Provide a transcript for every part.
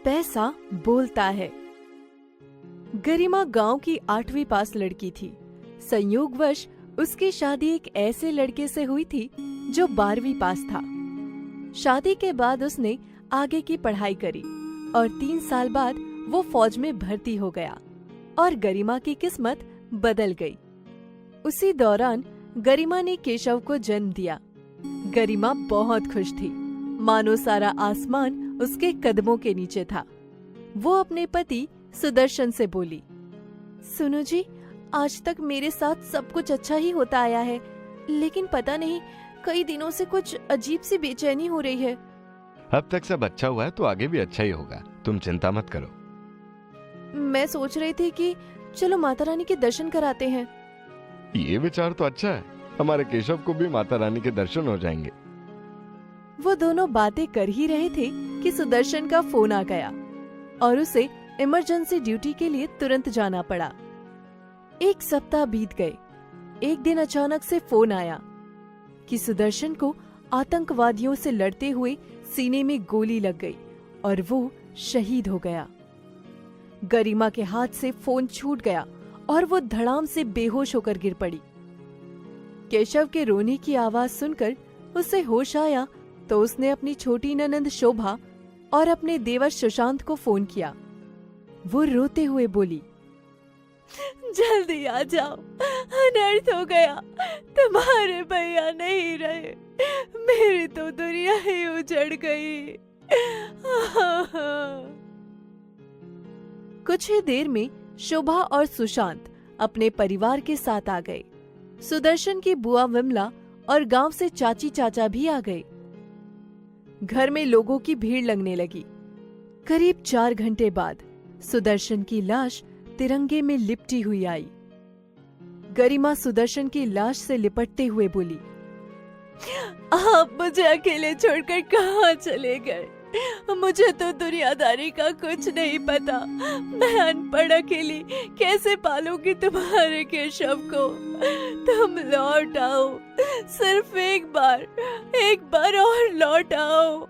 पैसा बोलता है। गरिमा गांव की 8वीं पास लड़की थी। संयोगवश उसकी शादी एक ऐसे लड़के से हुई थी जो 12वीं पास था। शादी के बाद उसने आगे की पढ़ाई करी और 3 साल बाद वो फौज में भर्ती हो गया और गरिमा की किस्मत बदल गई। उसी दौरान गरिमा ने केशव को जन्म दिया। गरिमा बहुत खुश थी, मानो सारा आसमान उसके कदमों के नीचे था। वो अपने पति सुदर्शन से बोली, सुनो जी, आज तक मेरे साथ सब कुछ अच्छा ही होता आया है, लेकिन पता नहीं कई दिनों से कुछ अजीब सी बेचैनी हो रही है। अब तक सब अच्छा हुआ है तो आगे भी अच्छा ही होगा, तुम चिंता मत करो। मैं सोच रही थी कि चलो माता रानी के दर्शन कराते हैं। ये विचार तो अच्छा है, हमारे केशव को भी माता रानी के दर्शन हो जाएंगे। वो दोनों बातें कर ही रहे थे कि सुदर्शन का फोन आ गया और उसे इमरजेंसी ड्यूटी के लिए तुरंत जाना पड़ा। 1 सप्ताह बीत गए। एक दिन अचानक से फोन आया कि सुदर्शन को आतंकवादियों से लड़ते हुए सीने में गोली लग गई और वो शहीद हो गया। गरिमा के हाथ से फोन छूट गया और वो धड़ाम से बेहोश होकर गिर पड़ी। केशव के रोने की आवाज सुनकर उसे होश आया तो उसने अपनी छोटी ननंद शोभा और अपने देवर सुशांत को फोन किया। वो रोते हुए बोली, जल्दी आ जाओ, अनर्थ हो गया, तुम्हारे भैया नहीं रहे, मेरी तो दुनिया ही उजड़ गई। कुछ ही देर में शोभा और सुशांत अपने परिवार के साथ आ गए। सुदर्शन की बुआ विमला और गांव से चाची चाचा भी आ गए। घर में लोगों की भीड़ लगने लगी। करीब 4 घंटे बाद सुदर्शन की लाश तिरंगे में लिपटी हुई आई। गरिमा सुदर्शन की लाश से लिपटते हुए बोली, आप मुझे अकेले छोड़कर कहाँ चले गए? मुझे तो दुनियादारी का कुछ नहीं पता। मैं अनपढ़ अकेली कैसे पालूंगी तुम्हारे केशव को? तुम लौट आओ, सिर्फ एक बार और लौट आओ।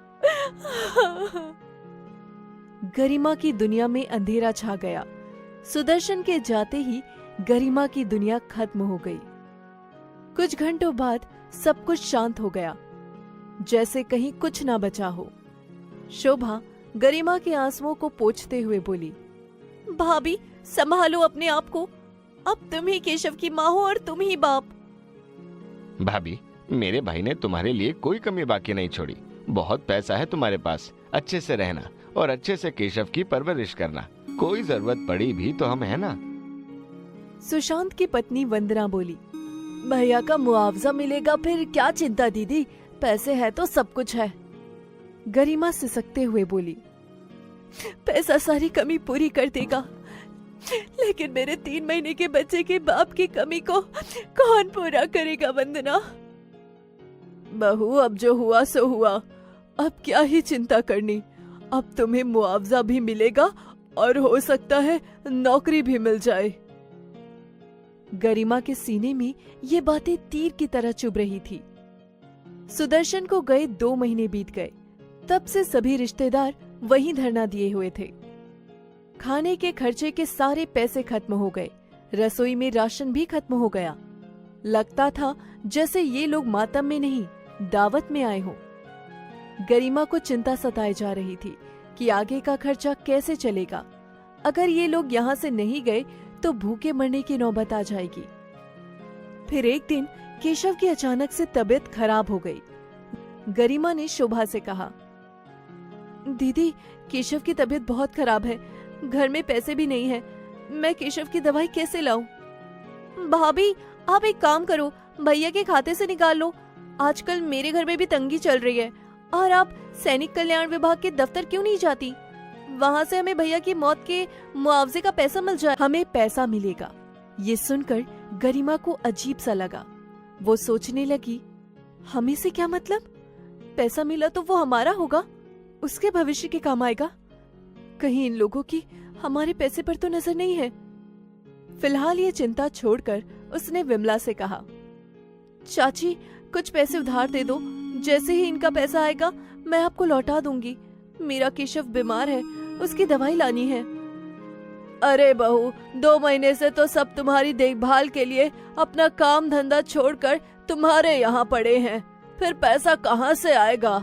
गरिमा की दुनिया में अंधेरा छा गया। सुदर्शन के जाते ही गरिमा की दुनिया खत्म हो गई। कुछ घंटों बाद सब कुछ शांत हो गया, जैसे कहीं कुछ ना बचा हो। शोभा गरिमा के आंसुओं को पोंछते हुए बोली, भाभी संभालो अपने आप को, अब तुम ही केशव की माँ हो और तुम ही बाप। भाभी, मेरे भाई ने तुम्हारे लिए कोई कमी बाकी नहीं छोड़ी। बहुत पैसा है तुम्हारे पास, अच्छे से रहना और अच्छे से केशव की परवरिश करना। कोई जरूरत पड़ी भी तो हम है ना। सुशांत की पत्नी वंदना बोली, भैया का मुआवजा मिलेगा, फिर क्या चिंता दीदी, पैसे है तो सब कुछ है। गरिमा सिसकते हुए बोली, पैसा सारी कमी पूरी कर देगा, लेकिन मेरे 3 महीने के बच्चे के बाप की कमी को कौन पूरा करेगा वंदना? बहू, अब जो हुआ सो हुआ, अब क्या ही चिंता करनी। अब तुम्हें मुआवजा भी मिलेगा और हो सकता है नौकरी भी मिल जाए। गरिमा के सीने में ये बातें तीर की तरह चुभ रही थी। सुदर्शन को गए 2 महीने बीत गए। तब से सभी रिश्तेदार वहीं धरना दिए हुए थे। खाने के खर्चे के सारे पैसे खत्म हो गए। रसोई में राशन भी खत्म हो गया। लगता था जैसे ये लोग मातम में नहीं, दावत में आए हों। गरिमा को चिंता सताए जा रही थी कि आगे का खर्चा कैसे चलेगा। अगर ये लोग यहाँ से नहीं गए तो भूखे मरने की नौबत आ जाएगी। फिर एक दिन केशव की अचानक से तबीयत खराब हो गई। गरिमा ने शोभा से कहा, दीदी, केशव की तबीयत बहुत खराब है, घर में पैसे भी नहीं है, मैं केशव की दवाई कैसे लाऊं? भाभी, आप एक काम करो, भैया के खाते से निकाल लो। आजकल मेरे घर में भी तंगी चल रही है। और आप सैनिक कल्याण विभाग के दफ्तर क्यों नहीं जाती? वहाँ से हमें भैया की मौत के मुआवजे का पैसा मिल जाए। हमें पैसा मिलेगा। ये सुनकर गरिमा को अजीब सा लगा। वो सोचने लगी, हमें से क्या मतलब? पैसा मिला तो वो हमारा होगा, उसके भविष्य के काम आएगा। कहीं इन लोगों की हमारे पैसे पर तो नजर नहीं है। फिलहाल ये चिंता छोड़कर उसने विमला से कहा, चाची, कुछ पैसे उधार दे दो, जैसे ही इनका पैसा आएगा मैं आपको लौटा दूंगी। मेरा केशव बीमार है, उसकी दवाई लानी है। अरे बहू, 2 महीने से तो सब तुम्हारी देखभाल के लिए अपना काम धंधा छोड़कर तुम्हारे यहाँ पड़े हैं, फिर पैसा कहाँ से आएगा?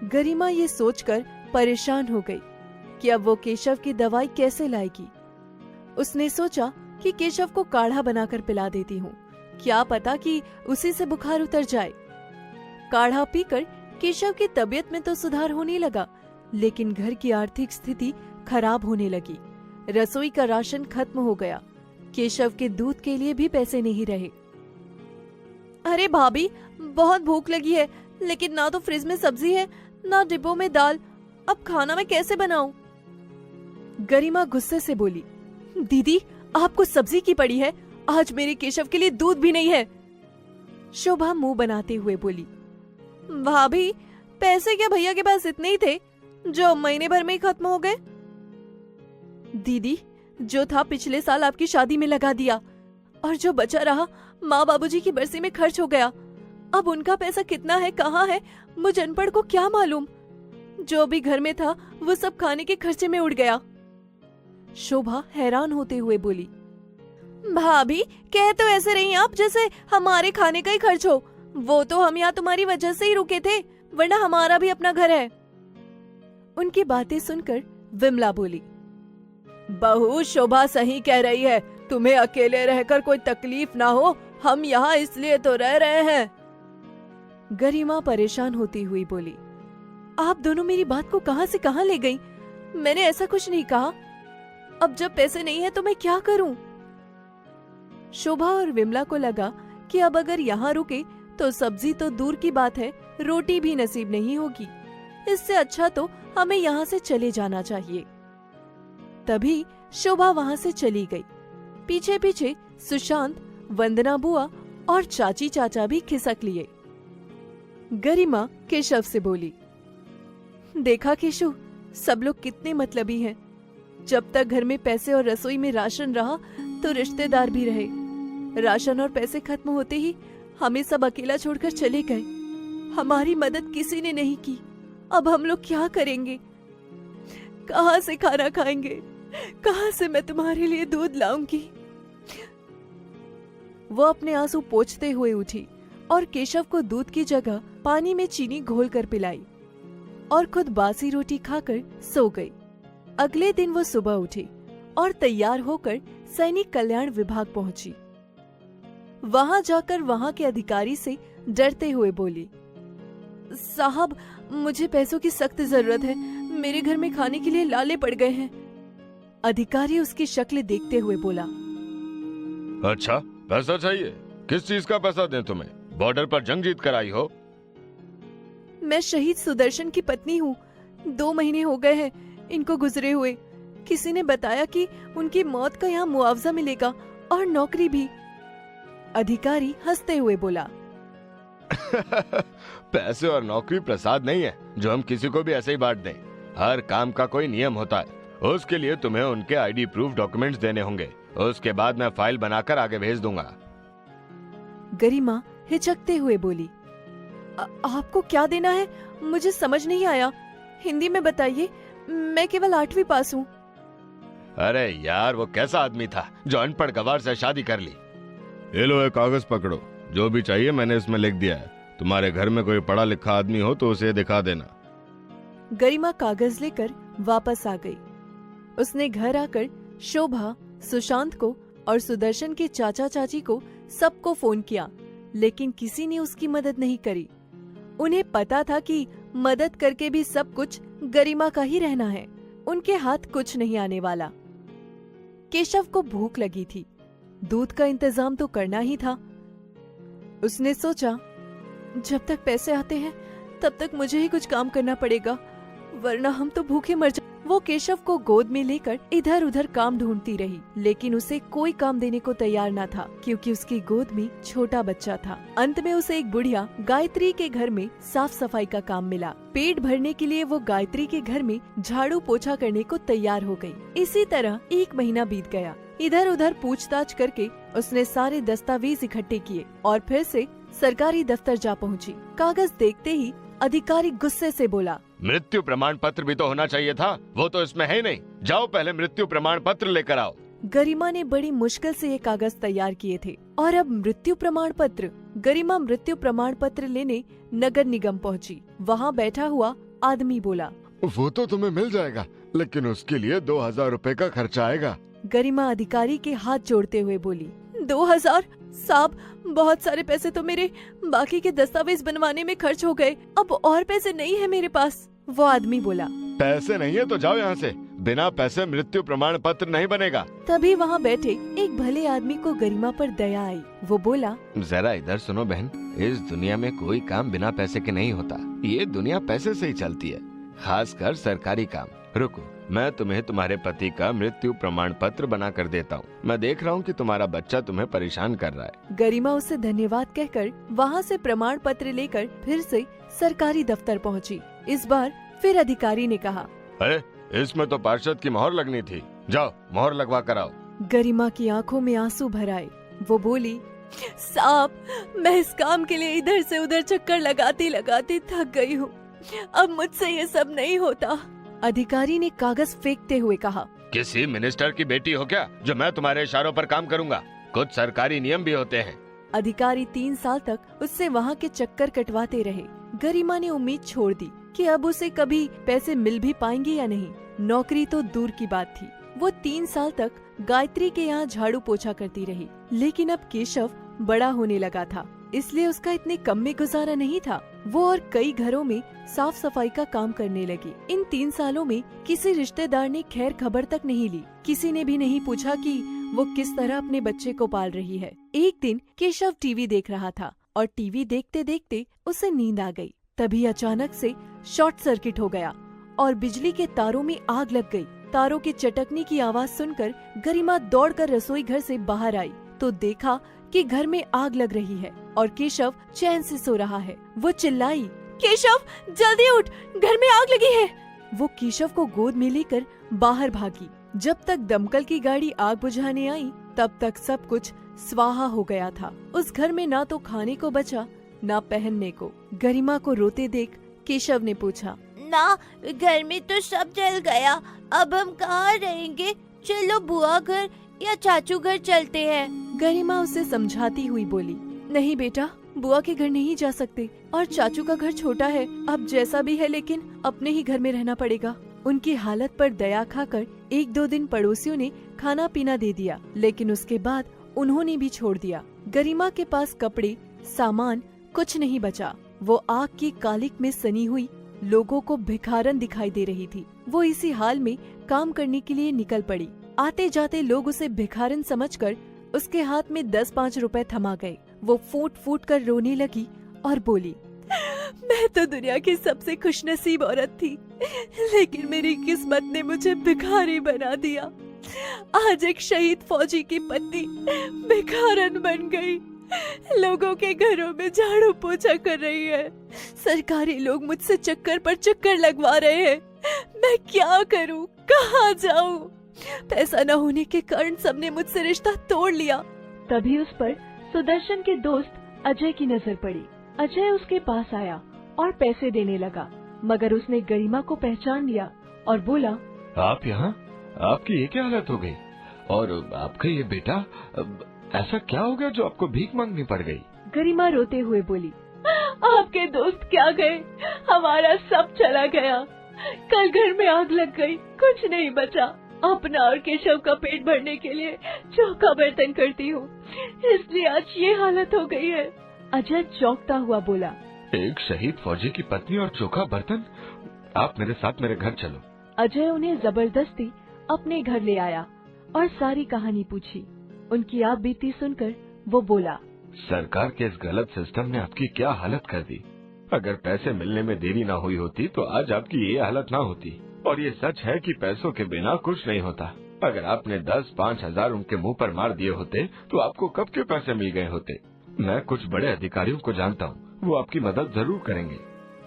गरिमा ये सोचकर परेशान हो गई कि अब वो केशव की दवाई कैसे लाएगी। उसने सोचा कि केशव को काढ़ा बनाकर पिला देती हूँ, क्या पता कि उसी से बुखार उतर जाए। काढ़ा पीकर केशव की तबीयत में तो सुधार होने लगा, लेकिन घर की आर्थिक स्थिति खराब होने लगी। रसोई का राशन खत्म हो गया, केशव के दूध के लिए भी पैसे नहीं रहे। अरे भाभी, बहुत भूख लगी है, लेकिन ना तो फ्रिज में सब्जी है, ना डिब्बों में दाल, अब खाना मैं कैसे बनाऊं? गरिमा गुस्से से बोली, दीदी आपको सब्जी की पड़ी है, आज मेरे केशव के लिए दूध भी नहीं है। शोभा मुंह बनाते हुए बोली, भाभी पैसे क्या भैया के पास इतने ही थे जो महीने भर में ही खत्म हो गए? दीदी, जो था पिछले साल आपकी शादी में लगा दिया, और जो बचा रहा माँ बाबूजी की बरसी में खर्च हो गया। अब उनका पैसा कितना है, कहाँ है, मुझ अनपढ़ को क्या मालूम? जो भी घर में था वो सब खाने के खर्चे में उड़ गया। शोभा हैरान होते हुए बोली, भाभी कह तो ऐसे रही आप जैसे हमारे खाने का ही खर्च हो। वो तो हम यहाँ तुम्हारी वजह से ही रुके थे, वरना हमारा भी अपना घर है। उनकी बातें सुनकर विमला बोली, बहू शोभा सही कह रही है, तुम्हें अकेले रहकर कोई तकलीफ ना हो, हम यहाँ इसलिए तो रह रहे हैं। गरिमा परेशान होती हुई बोली, आप दोनों मेरी बात को कहां से कहां ले गई? मैंने ऐसा कुछ नहीं कहा। अब जब पैसे नहीं है तो मैं क्या करूं? शोभा और विमला को लगा कि अब अगर यहाँ रुके तो सब्जी तो दूर की बात है, रोटी भी नसीब नहीं होगी। इससे अच्छा तो हमें यहाँ से चले जाना चाहिए। तभी शोभा वहाँ से चली गई। पीछे पीछे सुशांत, वंदना बुआ और चाची चाचा भी खिसक लिए। गरिमा केशव से बोली, देखा केशु, सब लोग कितने मतलबी हैं। जब तक घर में पैसे और रसोई में राशन रहा तो रिश्तेदार भी रहे। राशन और पैसे खत्म होते ही हमें सब अकेला छोड़कर चले गए। हमारी मदद किसी ने नहीं की। अब हम लोग क्या करेंगे? कहाँ से खाना खाएंगे? कहाँ से मैं तुम्हारे लिए दूध लाऊंगी? वो अपने आंसू पोंछते हुए उठी और केशव को दूध की जगह पानी में चीनी घोलकर पिलाई और खुद बासी रोटी खाकर सो गई। अगले दिन वो सुबह उठी और तैयार होकर सैनिक कल्याण विभाग पहुंची। वहां जाकर वहां के अधिकारी से डरते हुए बोली, साहब मुझे पैसों की सख्त जरूरत है, मेरे घर में खाने के लिए लाले पड़ गए हैं। अधिकारी उसकी शक्ल देखते हुए बोला, अच्छा पैसा चाहिए? किस चीज का पैसा दें तुम्हें? बॉर्डर पर जंग जीत कर आई हो? मैं शहीद सुदर्शन की पत्नी हूँ। 2 महीने हो गए हैं इनको गुजरे हुए। किसी ने बताया कि उनकी मौत का यहाँ मुआवजा मिलेगा और नौकरी भी। अधिकारी हंसते हुए बोला, पैसे और नौकरी प्रसाद नहीं है जो हम किसी को भी ऐसे ही बांट दें। हर काम का कोई नियम होता है। उसके लिए तुम्हें उनके आईडी प्रूफ डॉक्यूमेंट्स देने होंगे। उसके बाद मैं फाइल बनाकर आगे भेज दूंगा। गरिमा हिचकते हुए बोली, आपको क्या देना है? मुझे समझ नहीं आया, हिंदी में बताइए, मैं केवल 8वीं पास हूँ। अरे यार, वो कैसा आदमी था जो अनपढ़ गवार से शादी कर ली? ये लो, एक कागज पकड़ो, जो भी चाहिए मैंने इसमें लिख दिया है। तुम्हारे घर में कोई पढ़ा लिखा आदमी हो तो उसे दिखा देना। गरिमा कागज लेकर वापस आ गई। उसने घर आकर शोभा, सुशांत को और सुदर्शन के चाचा चाची को सबको फोन किया, लेकिन किसी ने उसकी मदद नहीं करी। उन्हें पता था कि मदद करके भी सब कुछ गरिमा का ही रहना है, उनके हाथ कुछ नहीं आने वाला। केशव को भूख लगी थी, दूध का इंतजाम तो करना ही था। उसने सोचा, जब तक पैसे आते हैं तब तक मुझे ही कुछ काम करना पड़ेगा, वरना हम तो भूखे मर जाएंगे। वो केशव को गोद में लेकर इधर उधर काम ढूंढती रही, लेकिन उसे कोई काम देने को तैयार न था, क्योंकि उसकी गोद में छोटा बच्चा था। अंत में उसे एक बुढ़िया गायत्री के घर में साफ सफाई का काम मिला। पेट भरने के लिए वो गायत्री के घर में झाड़ू पोछा करने को तैयार हो गई। इसी तरह 1 महीना बीत गया। इधर उधर पूछताछ करके उसने सारे दस्तावेज इकट्ठे किए और फिर से सरकारी दफ्तर जा पहुंची। कागज देखते ही अधिकारी गुस्से से बोला, मृत्यु प्रमाण पत्र भी तो होना चाहिए था, वो तो इसमें है ही नहीं। जाओ पहले मृत्यु प्रमाण पत्र लेकर आओ। गरिमा ने बड़ी मुश्किल से ये कागज तैयार किए थे और अब मृत्यु प्रमाण पत्र। गरिमा मृत्यु प्रमाण पत्र लेने नगर निगम पहुंची। वहां बैठा हुआ आदमी बोला, वो तो तुम्हें मिल जाएगा, लेकिन उसके लिए 2000 रुपए का खर्चा आएगा। गरिमा अधिकारी के हाथ जोड़ते हुए बोली, 2000? साहब, बहुत सारे पैसे तो मेरे बाकी के दस्तावेज बनवाने में खर्च हो गए, अब और पैसे नहीं है मेरे पास। वो आदमी बोला, पैसे नहीं है तो जाओ यहाँ से, बिना पैसे मृत्यु प्रमाण पत्र नहीं बनेगा। तभी वहाँ बैठे एक भले आदमी को गरिमा पर दया आई। वो बोला, जरा इधर सुनो बहन, इस दुनिया में कोई काम बिना पैसे के नहीं होता। ये दुनिया पैसे से ही चलती है, खासकर सरकारी काम। रुको, मैं तुम्हें तुम्हारे पति का मृत्यु प्रमाण पत्र बना कर देता हूँ। मैं देख रहा हूँ कि तुम्हारा बच्चा तुम्हें परेशान कर रहा है। गरिमा उसे धन्यवाद कहकर वहाँ से प्रमाण पत्र लेकर फिर से सरकारी दफ्तर पहुँची। इस बार फिर अधिकारी ने कहा, अरे इसमें तो पार्षद की मोहर लगनी थी, जाओ मोहर लगवा कर आओ। गरिमा की आंखों में आंसू भर आए। वो बोली, साहब, मैं इस काम के लिए इधर से उधर चक्कर लगाती लगाती थक गई हूँ, अब मुझसे ये सब नहीं होता। अधिकारी ने कागज फेंकते हुए कहा, किसी मिनिस्टर की बेटी हो क्या जो मैं तुम्हारे इशारों पर काम करूंगा? कुछ सरकारी नियम भी होते हैं। अधिकारी 3 साल तक उससे वहाँ के चक्कर कटवाते रहे। गरिमा ने उम्मीद छोड़ दी कि अब उसे कभी पैसे मिल भी पाएंगे या नहीं। नौकरी तो दूर की बात थी। वो 3 साल तक गायत्री के यहाँ झाड़ू पोछा करती रही, लेकिन अब केशव बड़ा होने लगा था, इसलिए उसका इतने कम में गुजारा नहीं था। वो और कई घरों में साफ सफाई का काम करने लगी। इन 3 सालों में किसी रिश्तेदार ने खैर खबर तक नहीं ली। किसी ने भी नहीं पूछा कि वो किस तरह अपने बच्चे को पाल रही है। एक दिन केशव टीवी देख रहा था और टीवी देखते देखते उसे नींद आ गई। तभी अचानक से शॉर्ट सर्किट हो गया और बिजली के तारों में आग लग गई। तारों के चटकने की आवाज सुनकर गरिमा दौड़कर रसोई घर से बाहर आई तो देखा कि घर में आग लग रही है और केशव चैन से सो रहा है। वो चिल्लाई, केशव जल्दी उठ, घर में आग लगी है। वो केशव को गोद में लेकर बाहर भागी। जब तक दमकल की गाड़ी आग बुझाने आई तब तक सब कुछ स्वाहा हो गया था। उस घर में ना तो खाने को बचा ना पहनने को। गरिमा को रोते देख केशव ने पूछा, ना, घर में तो सब जल गया, अब हम कहाँ रहेंगे? चलो बुआ घर या चाचू घर चलते हैं। गरिमा उसे समझाती हुई बोली, नहीं बेटा, बुआ के घर नहीं जा सकते और चाचू का घर छोटा है। अब जैसा भी है लेकिन अपने ही घर में रहना पड़ेगा। उनकी हालत पर दया खाकर 1-2 दिन पड़ोसियों ने खाना पीना दे दिया, लेकिन उसके बाद उन्होंने भी छोड़ दिया। गरिमा के पास कपड़े सामान कुछ नहीं बचा। वो आग की कालिक में सनी हुई लोगों को भिखारन दिखाई दे रही थी। वो इसी हाल में काम करने के लिए निकल पड़ी। आते जाते लोग उसे भिखारन समझकर उसके हाथ में 10-5 रुपए थमा गए। वो फूट फूट कर रोने लगी और बोली, मैं तो दुनिया की सबसे खुशनसीब औरत थी, लेकिन मेरी किस्मत ने मुझे भिखारी बना दिया। आज एक शहीद फौजी की पत्नी भिखारन बन गई। लोगों के घरों में झाड़ू पोछा कर रही है। सरकारी लोग मुझसे चक्कर पर चक्कर लगवा रहे हैं। मैं क्या करूं, कहाँ जाऊं? पैसा न होने के कारण सबने मुझसे रिश्ता तोड़ लिया। तभी उस पर सुदर्शन के दोस्त अजय की नजर पड़ी। अजय उसके पास आया और पैसे देने लगा, मगर उसने गरिमा को पहचान लिया और बोला, आप यहाँ? आपकी ये क्या हालत हो गई? और आपका ये बेटा, ऐसा क्या हो गया जो आपको भीख मांगनी पड़ गई? गरिमा रोते हुए बोली, आपके दोस्त क्या गए, हमारा सब चला गया। कल घर में आग लग गई, कुछ नहीं बचा। अपना और केशव का पेट भरने के लिए चौका बर्तन करती हूँ, इसलिए आज ये हालत हो गई है। अजय चौंकता हुआ बोला, एक शहीद फौजी की पत्नी और चोखा बर्तन? आप मेरे साथ मेरे घर चलो। अजय उन्हें जबरदस्ती अपने घर ले आया और सारी कहानी पूछी। उनकी आप बीती सुनकर वो बोला, सरकार के इस गलत सिस्टम ने आपकी क्या हालत कर दी। अगर पैसे मिलने में देरी ना हुई होती तो आज आपकी ये हालत ना होती। और ये सच है कि पैसों के बिना कुछ नहीं होता। अगर आपने 10-5 हजार उनके मुंह पर मार दिए होते तो आपको कब के पैसे मिल गए होते। मैं कुछ बड़े अधिकारियों को जानता हूँ, वो आपकी मदद जरूर करेंगे।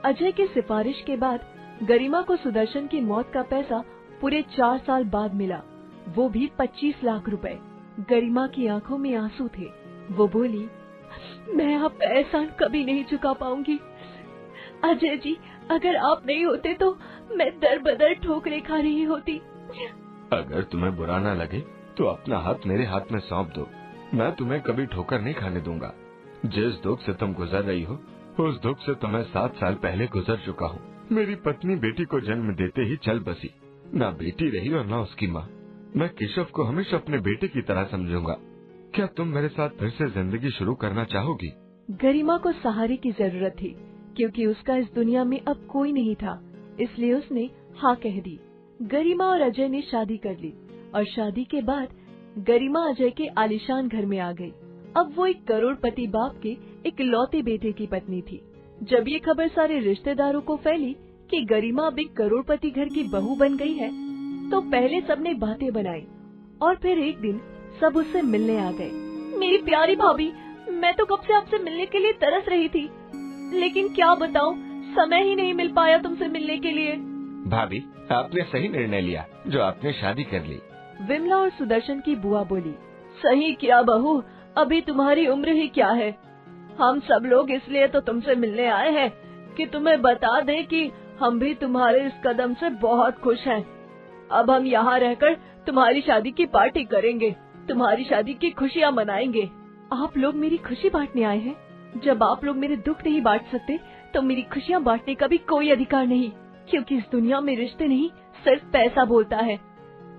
अजय की सिफारिश के बाद गरिमा को सुदर्शन की मौत का पैसा पूरे 4 साल बाद मिला, वो भी 25 लाख रुपए। गरिमा की आंखों में आंसू थे। वो बोली, मैं आपका एहसान कभी नहीं चुका पाऊंगी। अजय जी, अगर आप नहीं होते तो मैं दर बदर ठोकरें खा रही होती। अगर तुम्हें बुरा ना लगे तो अपना हाथ मेरे हाथ में सौंप दो। मैं तुम्हें कभी ठोकर नहीं खाने दूंगा। जिस दुख से तुम गुजर रही हो, उस दुख से तो मैं 7 साल पहले गुजर चुका हूँ। मेरी पत्नी बेटी को जन्म देते ही चल बसी। ना बेटी रही और ना उसकी माँ। मैं केशव को हमेशा अपने बेटे की तरह समझूंगा। क्या तुम मेरे साथ फिर से जिंदगी शुरू करना चाहोगी? गरिमा को सहारे की जरूरत थी, क्योंकि उसका इस दुनिया में अब कोई नहीं था, इसलिए उसने हाँ कह दी। गरिमा और अजय ने शादी कर ली और शादी के बाद गरिमा अजय के आलीशान घर में आ गई। अब वो एक करोड़पति बाप के इकलौते बेटे की पत्नी थी। जब ये खबर सारे रिश्तेदारों को फैली कि गरिमा अब एक करोड़पति घर की बहू बन गई है, तो पहले सबने बातें बनाई और फिर एक दिन सब उससे मिलने आ गए। मेरी प्यारी भाभी, मैं तो कब से आपसे मिलने के लिए तरस रही थी, लेकिन क्या बताऊं, समय ही नहीं मिल पाया तुमसे मिलने के लिए। भाभी, आपने सही निर्णय लिया जो आपने शादी कर ली। विमला और सुदर्शन की बुआ बोली, सही किया बहू, अभी तुम्हारी उम्र ही क्या है। हम सब लोग इसलिए तो तुमसे मिलने आए हैं कि तुम्हें बता दें कि हम भी तुम्हारे इस कदम से बहुत खुश हैं। अब हम यहाँ रहकर तुम्हारी शादी की पार्टी करेंगे, तुम्हारी शादी की खुशियाँ मनाएंगे। आप लोग मेरी खुशी बांटने आए हैं? जब आप लोग मेरे दुख नहीं बांट सकते तो मेरी खुशियाँ बांटने का भी कोई अधिकार नहीं, क्योंकि इस दुनिया में रिश्ते नहीं, सिर्फ पैसा बोलता है।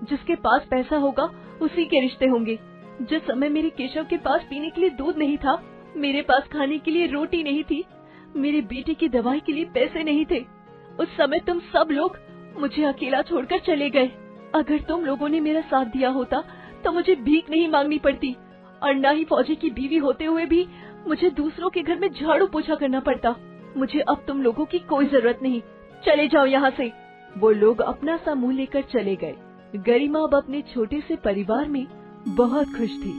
जिसके पास पैसा होगा उसी के रिश्ते होंगे। जिस समय मेरे केशव के पास पीने के लिए दूध नहीं था, मेरे पास खाने के लिए रोटी नहीं थी, मेरे बेटे की दवाई के लिए पैसे नहीं थे, उस समय तुम सब लोग मुझे अकेला छोड़कर चले गए। अगर तुम लोगों ने मेरा साथ दिया होता तो मुझे भीख नहीं मांगनी पड़ती और न ही फौजी की बीवी होते हुए भी मुझे दूसरों के घर में झाड़ू पोछा करना पड़ता। मुझे अब तुम लोगों की कोई जरूरत नहीं, चले जाओ यहाँ से। वो लोग अपना सा मुंह लेकर चले गए। गरिमा अब अपने छोटे से परिवार में बहुत खुश थी।